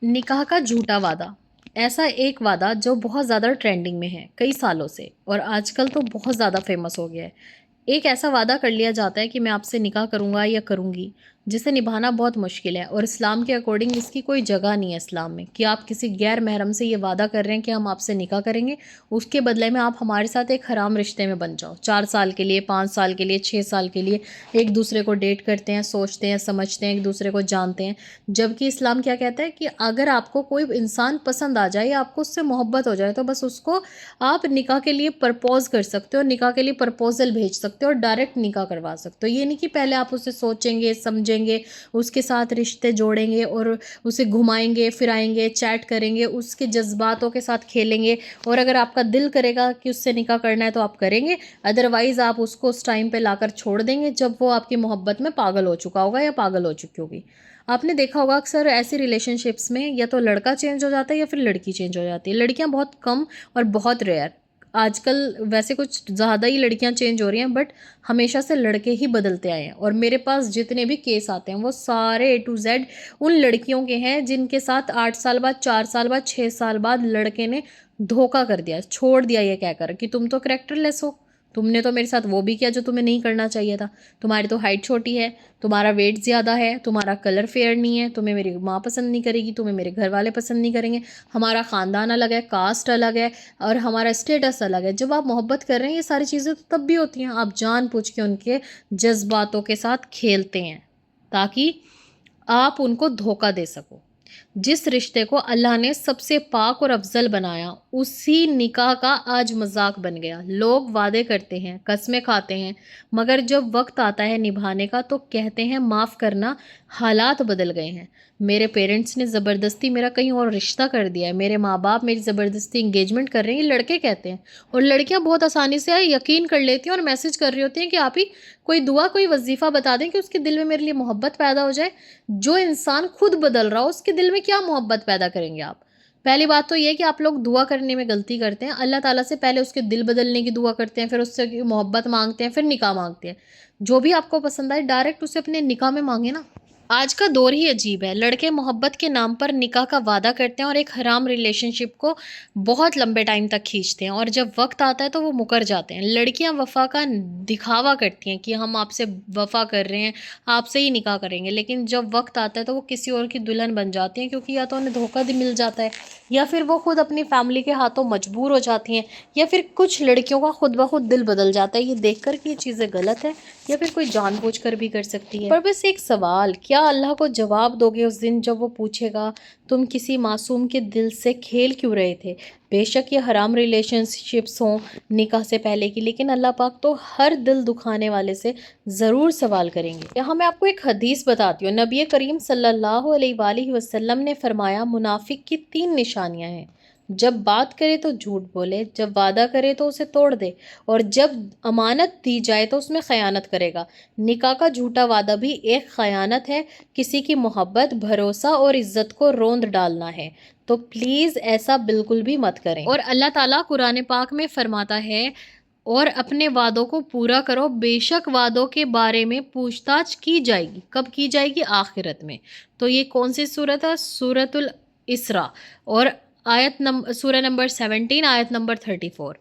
निकाह का झूठा वादा। ऐसा एक वादा जो बहुत ज़्यादा ट्रेंडिंग में है कई सालों से और आजकल तो बहुत ज़्यादा फेमस हो गया है। एक ऐसा वादा कर लिया जाता है कि मैं आपसे निकाह करूँगा या करूँगी, जिसे निभाना बहुत मुश्किल है और इस्लाम के अकॉर्डिंग इसकी कोई जगह नहीं है इस्लाम में कि आप किसी गैर महरम से ये वादा कर रहे हैं कि हम आपसे निकाह करेंगे, उसके बदले में आप हमारे साथ एक हराम रिश्ते में बन जाओ। 4 साल के लिए, 5 साल के लिए, 6 साल के लिए एक दूसरे को डेट करते हैं, सोचते हैं, समझते हैं, एक दूसरे को जानते हैं। जबकि इस्लाम क्या कहता है कि अगर आपको कोई इंसान पसंद आ जाए या आपको उससे मोहब्बत हो जाए तो बस उसको आप निकाह के लिए प्रपोज़ कर सकते हो, निकाह के लिए प्रपोज़ल भेज सकते हो और डायरेक्ट निकाह करवा सकते हो। ये नहीं कि पहले आप उसे सोचेंगे, समझेंगे, उसके साथ रिश्ते जोड़ेंगे और उसे घुमाएँगे, फिराएँगे, चैट करेंगे, उसके जज़्बातों के साथ खेलेंगे और अगर आपका दिल करेगा कि उससे निकाह करना है तो आप करेंगे, अदरवाइज़ आप उसको उस टाइम पे लाकर छोड़ देंगे जब वो आपकी मोहब्बत में पागल हो चुका होगा या पागल हो चुकी होगी। आपने देखा होगा अक्सर ऐसी रिलेशनशिप्स में या तो लड़का चेंज हो जाता है या फिर लड़की चेंज हो जाती है। लड़कियां बहुत कम और बहुत रेयर। आजकल वैसे कुछ ज़्यादा ही लड़कियां चेंज हो रही हैं, बट हमेशा से लड़के ही बदलते आए हैं और मेरे पास जितने भी केस आते हैं वो सारे A to Z उन लड़कियों के हैं जिनके साथ 8 साल बाद, 4 साल बाद, 6 साल बाद लड़के ने धोखा कर दिया, छोड़ दिया ये कहकर कि तुम तो कैरेक्टरलेस हो, तुमने तो मेरे साथ वो भी किया जो तुम्हें नहीं करना चाहिए था। तुम्हारी तो हाइट छोटी है, तुम्हारा वेट ज़्यादा है, तुम्हारा कलर फेयर नहीं है, तुम्हें मेरी माँ पसंद नहीं करेगी, तुम्हें मेरे घर वाले पसंद नहीं करेंगे, हमारा ख़ानदान अलग है, कास्ट अलग है और हमारा स्टेटस अलग है। जब आप मोहब्बत कर रहे हैं ये सारी चीज़ें तो तब भी होती हैं, आप जानबूझ के उनके जज्बातों के साथ खेलते हैं ताकि आप उनको धोखा दे सको। जिस रिश्ते को अल्लाह ने सबसे पाक और अफजल बनाया, उसी निकाह का आज मजाक बन गया। लोग वादे करते हैं, कस्में खाते हैं, मगर जब वक्त आता है निभाने का तो कहते हैं माफ़ करना, हालात बदल गए हैं। मेरे पेरेंट्स ने ज़बरदस्ती मेरा कहीं और रिश्ता कर दिया है, मेरे माँ बाप मेरी ज़बरदस्ती इंगेजमेंट कर रहे हैं, ये लड़के कहते हैं। और लड़कियां बहुत आसानी से यकीन कर लेती हैं और मैसेज कर रही होती हैं कि आप ही कोई दुआ, कोई वजीफ़ा बता दें कि उसके दिल में मेरे लिए मोहब्बत पैदा हो जाए। जो इंसान खुद बदल रहा हो उसके दिल में क्या मोहब्बत पैदा करेंगे आप? पहली बात तो ये कि आप लोग दुआ करने में गलती करते हैं। अल्लाह ताला से पहले उसके दिल बदलने की दुआ करते हैं, फिर उससे की मोहब्बत माँगते हैं, फिर निकाह माँगते हैं। जो भी आपको पसंद आए डायरेक्ट उसे अपने निकाह में माँगे ना। आज का दौर ही अजीब है। लड़के मोहब्बत के नाम पर निकाह का वादा करते हैं और एक हराम रिलेशनशिप को बहुत लंबे टाइम तक खींचते हैं और जब वक्त आता है तो वो मुकर जाते हैं। लड़कियां वफा का दिखावा करती हैं कि हम आपसे वफा कर रहे हैं, आपसे ही निकाह करेंगे, लेकिन जब वक्त आता है तो वो किसी और की दुल्हन बन जाती हैं क्योंकि या तो उन्हें धोखा मिल जाता है या फिर वो खुद अपनी फैमिली के हाथों मजबूर हो जाती हैं या फिर कुछ लड़कियों का खुद ब खुद दिल बदल जाता है ये देखकर कि ये चीज़ें गलत है या फिर कोई जानबूझकर भी कर सकती है। पर बस एक सवाल, क्या अल्लाह को जवाब दोगे उस दिन जब वो पूछेगा तुम किसी मासूम के दिल से खेल क्यों रहे थे? बेशक ये हराम रिलेशनशिप्स हों निकाह से पहले की, लेकिन अल्लाह पाक तो हर दिल दुखाने वाले से ज़रूर सवाल करेंगे। यहाँ मैं आपको एक हदीस बताती हूँ। नबी करीम सल्लल्लाहु अलैहि वसल्लम ने फरमाया, मुनाफिक की 3 निशानियाँ हैं। जब बात करे तो झूठ बोले, जब वादा करे तो उसे तोड़ दे और जब अमानत दी जाए तो उसमें खयानत करेगा। निकाह का झूठा वादा भी एक खयानत है, किसी की मोहब्बत, भरोसा और इज्जत को रोंद डालना है। तो प्लीज़ ऐसा बिल्कुल भी मत करें। और अल्लाह ताला कुरान पाक में फरमाता है, और अपने वादों को पूरा करो, बेशक वादों के बारे में पूछताछ की जाएगी। कब की जाएगी? आखिरत में। तो ये कौन सी सूरत है? सूरतुल इसरा और सूरह नंबर 17 आयत नंबर 34।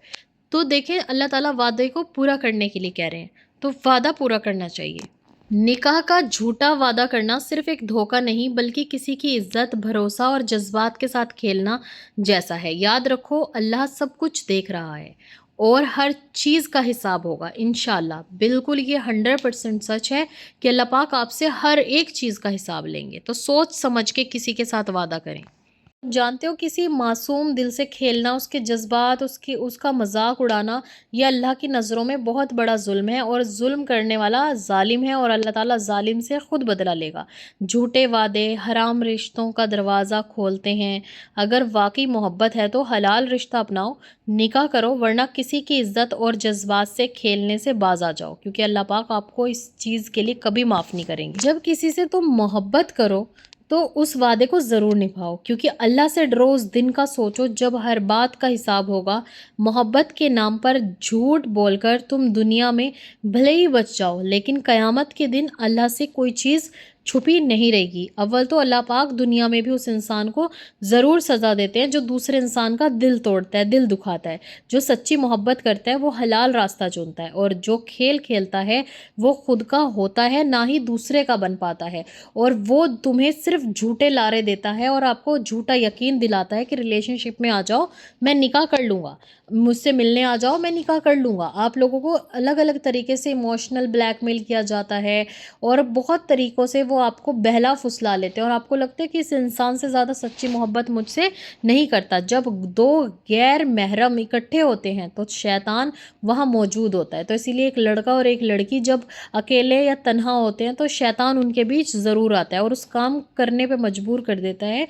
तो देखें अल्लाह ताला वादे को पूरा करने के लिए कह रहे हैं, तो वादा पूरा करना चाहिए। निकाह का झूठा वादा करना सिर्फ एक धोखा नहीं बल्कि किसी की इज्जत, भरोसा और जज्बात के साथ खेलना जैसा है। याद रखो अल्लाह सब कुछ देख रहा है और हर चीज़ का हिसाब होगा इंशाल्लाह। बिल्कुल ये 100% सच है कि अल्लाह पाक आपसे हर एक चीज़ का हिसाब लेंगे। तो सोच समझ के किसी के साथ वादा करें। जानते हो किसी मासूम दिल से खेलना, उसके जज्बात, उसका मजाक उड़ाना, ये अल्लाह की नज़रों में बहुत बड़ा जुल्म है और जुल्म करने वाला जालिम है और अल्लाह ताला जालिम से खुद बदला लेगा। झूठे वादे हराम रिश्तों का दरवाज़ा खोलते हैं। अगर वाकई मोहब्बत है तो हलाल रिश्ता अपनाओ, निकाह करो, वरना किसी की इज्जत और जज्बात से खेलने से बाज आ जाओ, क्योंकि अल्लाह पाक आपको इस चीज़ के लिए कभी माफ़ नहीं करेंगे। जब किसी से तुम मोहब्बत करो तो उस वादे को ज़रूर निभाओ, क्योंकि अल्लाह से डरो। उस दिन का सोचो जब हर बात का हिसाब होगा। मोहब्बत के नाम पर झूठ बोलकर तुम दुनिया में भले ही बच जाओ, लेकिन क़यामत के दिन अल्लाह से कोई चीज़ چھپی نہیں رہے گی۔ اول تو اللہ پاک دنیا میں بھی اس انسان کو ضرور سزا دیتے ہیں جو دوسرے انسان کا دل توڑتا ہے، دل دکھاتا ہے۔ جو سچی محبت کرتا ہے وہ حلال راستہ چنتا ہے، اور جو کھیل کھیلتا ہے وہ خود کا ہوتا ہے، نہ ہی دوسرے کا بن پاتا ہے، اور وہ تمہیں صرف جھوٹے لارے دیتا ہے اور آپ کو جھوٹا یقین دلاتا ہے کہ ریلیشن شپ میں آ جاؤ، میں نکاح کر لوں گا، مجھ سے ملنے آ جاؤ، میں نکاح کر لوں گا۔ آپ لوگوں کو الگ الگ طریقے سے ایموشنل بلیک میل کیا جاتا ہے، اور بہت طریقوں سے وہ آپ کو بہلا پھسلا لیتے ہیں، اور آپ کو لگتا ہے کہ اس انسان سے زیادہ سچی محبت مجھ سے نہیں کرتا۔ جب دو غیر محرم اکٹھے ہوتے ہیں تو شیطان وہاں موجود ہوتا ہے، تو اسی لیے ایک لڑکا اور ایک لڑکی جب اکیلے یا تنہا ہوتے ہیں تو شیطان ان کے بیچ ضرور آتا ہے اور اس کام کرنے پہ مجبور کر دیتا ہے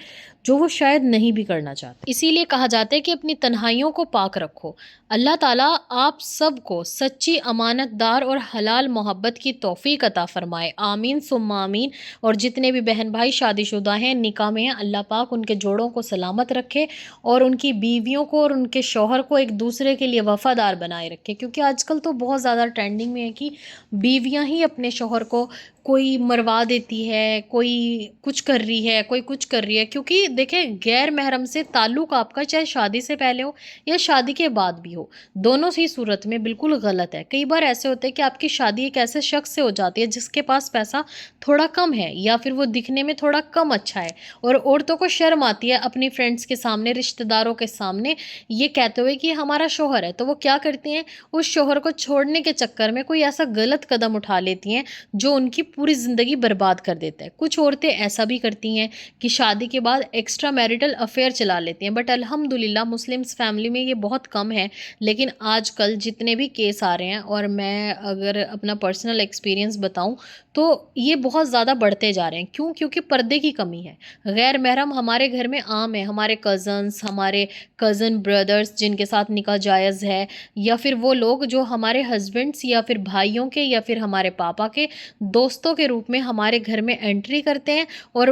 جو وہ شاید نہیں بھی کرنا چاہتے۔ اسی لیے کہا جاتا ہے کہ اپنی تنہائیوں کو پاک رکھو۔ اللہ تعالیٰ آپ سب کو سچی امانت دار اور حلال محبت کی توفیق عطا فرمائے، آمین ثم آمین۔ اور جتنے بھی بہن بھائی شادی شدہ ہیں، نکاح میں ہیں، اللہ پاک ان کے جوڑوں کو سلامت رکھے اور ان کی بیویوں کو اور ان کے شوہر کو ایک دوسرے کے لیے وفادار بنائے رکھے، کیونکہ آج کل تو بہت زیادہ ٹرینڈنگ میں ہے کہ بیویاں ہی اپنے شوہر کو کوئی مروا دیتی ہے، کوئی کچھ کر رہی ہے، کوئی کچھ کر رہی ہے، کیونکہ دیکھیں غیر محرم سے تعلق آپ کا چاہے شادی سے پہلے ہو یا شادی کے بعد بھی ہو، دونوں ہی صورت میں بالکل غلط ہے۔ کئی بار ایسے ہوتے ہیں کہ آپ کی شادی ایک ایسے شخص سے ہو جاتی ہے جس کے پاس پیسہ تھوڑا کم ہے یا پھر وہ دکھنے میں تھوڑا کم اچھا ہے، اور عورتوں کو شرم آتی ہے اپنی فرینڈس کے سامنے، رشتہ داروں کے سامنے یہ کہتے ہوئے کہ ہمارا شوہر ہے، تو وہ کیا کرتی ہیں، اس شوہر کو چھوڑنے کے چکر میں کوئی ایسا غلط قدم اٹھا لیتی ہیں جو ان کی پوری زندگی برباد کر دیتا ہے۔ کچھ عورتیں ایسا بھی کرتی ہیں کہ شادی کے بعد ایکسٹرا میرٹل افیئر چلا لیتی ہیں، بٹ الحمدللہ مسلمس فیملی میں یہ بہت کم ہے، لیکن آج کل جتنے بھی کیس آ رہے ہیں، اور میں اگر اپنا پرسنل ایکسپیرینس بتاؤں تو یہ بہت زیادہ بڑھتے جا رہے ہیں۔ کیوں؟ کیونکہ پردے کی کمی ہے۔ غیر محرم ہمارے گھر میں عام ہے، ہمارے کزنس، ہمارے کزن بردرز جن کے ساتھ نکاح جائز ہے، یا پھر وہ لوگ جو ہمارے ہسبینڈس یا پھر بھائیوں کے یا پھر ہمارے پاپا کے دوستوں کے روپ میں ہمارے گھر میں انٹری کرتے ہیں، اور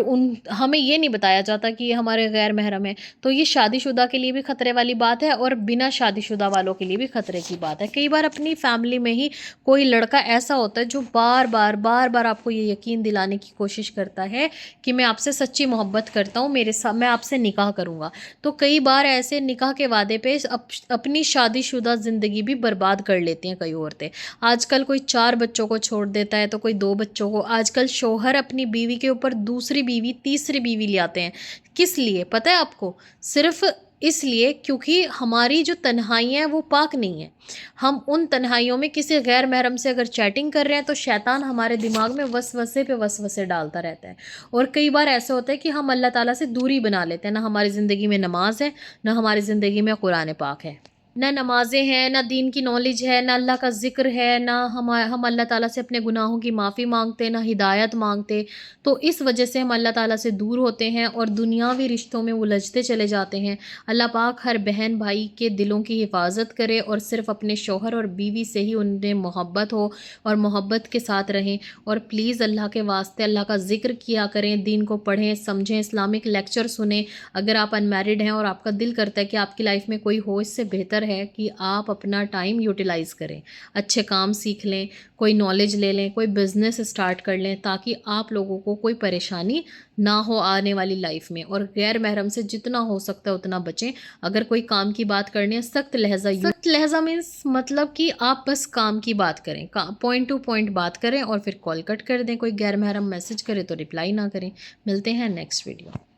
ہمیں یہ نہیں بتایا جاتا کہ یہ ہمارے غیر محرم ہیں۔ تو یہ شادی شدہ کے لیے بھی خطرے والی بات ہے اور بنا شادی شدہ والوں کے لیے بھی خطرے کی بات ہے۔ کئی بار اپنی فیملی میں ہی کوئی لڑکا ایسا ہوتا ہے جو بار بار آپ کو یہ یقین دلانے کی کوشش کرتا ہے کہ میں آپ سے سچی محبت کرتا ہوں، میں آپ سے نکاح کروں گا، تو کئی بار ایسے نکاح کے وعدے پہ اپنی شادی شدہ زندگی بھی برباد کر لیتی ہیں کئی عورتیں۔ آج کل کوئی 4 بچوں کو چھوڑ دیتا ہے تو کوئی 2 بچوں کو۔ آج کل شوہر اپنی بیوی کے اوپر دوسری بیوی، تیسری بیوی لے آتے ہیں۔ کس لیے پتہ ہے آپ کو؟ صرف اس لیے کیونکہ ہماری جو تنہائیاں ہیں وہ پاک نہیں ہیں۔ ہم ان تنہائیوں میں کسی غیر محرم سے اگر چیٹنگ کر رہے ہیں تو شیطان ہمارے دماغ میں وسوسے پہ وسوسے ڈالتا رہتا ہے، اور کئی بار ایسا ہوتا ہے کہ ہم اللہ تعالیٰ سے دوری بنا لیتے ہیں۔ نہ ہماری زندگی میں نماز ہے، نہ ہماری زندگی میں قرآن پاک ہے، نہ نمازیں ہیں، نہ دین کی نالج ہے، نہ اللہ کا ذکر ہے، نہ ہم اللہ تعالیٰ سے اپنے گناہوں کی معافی مانگتے، نہ ہدایت مانگتے، تو اس وجہ سے ہم اللہ تعالیٰ سے دور ہوتے ہیں اور دنیاوی رشتوں میں الجھتے چلے جاتے ہیں۔ اللہ پاک ہر بہن بھائی کے دلوں کی حفاظت کرے اور صرف اپنے شوہر اور بیوی سے ہی انہیں محبت ہو اور محبت کے ساتھ رہیں، اور پلیز اللہ کے واسطے اللہ کا ذکر کیا کریں، دین کو پڑھیں سمجھیں، اسلامک لیکچر سنیں۔ اگر آپ انمیرڈ ہیں اور آپ کا دل کرتا ہے کہ آپ کی لائف میں کوئی ہو، اس سے بہتر ہے کہ آپ اپنا ٹائم یوٹیلائز کریں، اچھے کام سیکھ لیں، کوئی نالج لے لیں، کوئی بزنس اسٹارٹ کر لیں، تاکہ آپ لوگوں کو کوئی پریشانی نہ ہو آنے والی لائف میں۔ اور غیر محرم سے جتنا ہو سکتا ہے اتنا بچیں۔ اگر کوئی کام کی بات کرنی ہے، سخت لہجہ مینس مطلب کہ آپ بس کام کی بات کریں، پوائنٹ ٹو پوائنٹ بات کریں، اور پھر کال کٹ کر دیں۔ کوئی غیر محرم میسج کرے تو رپلائی نہ کریں۔ ملتے ہیں نیکسٹ ویڈیو۔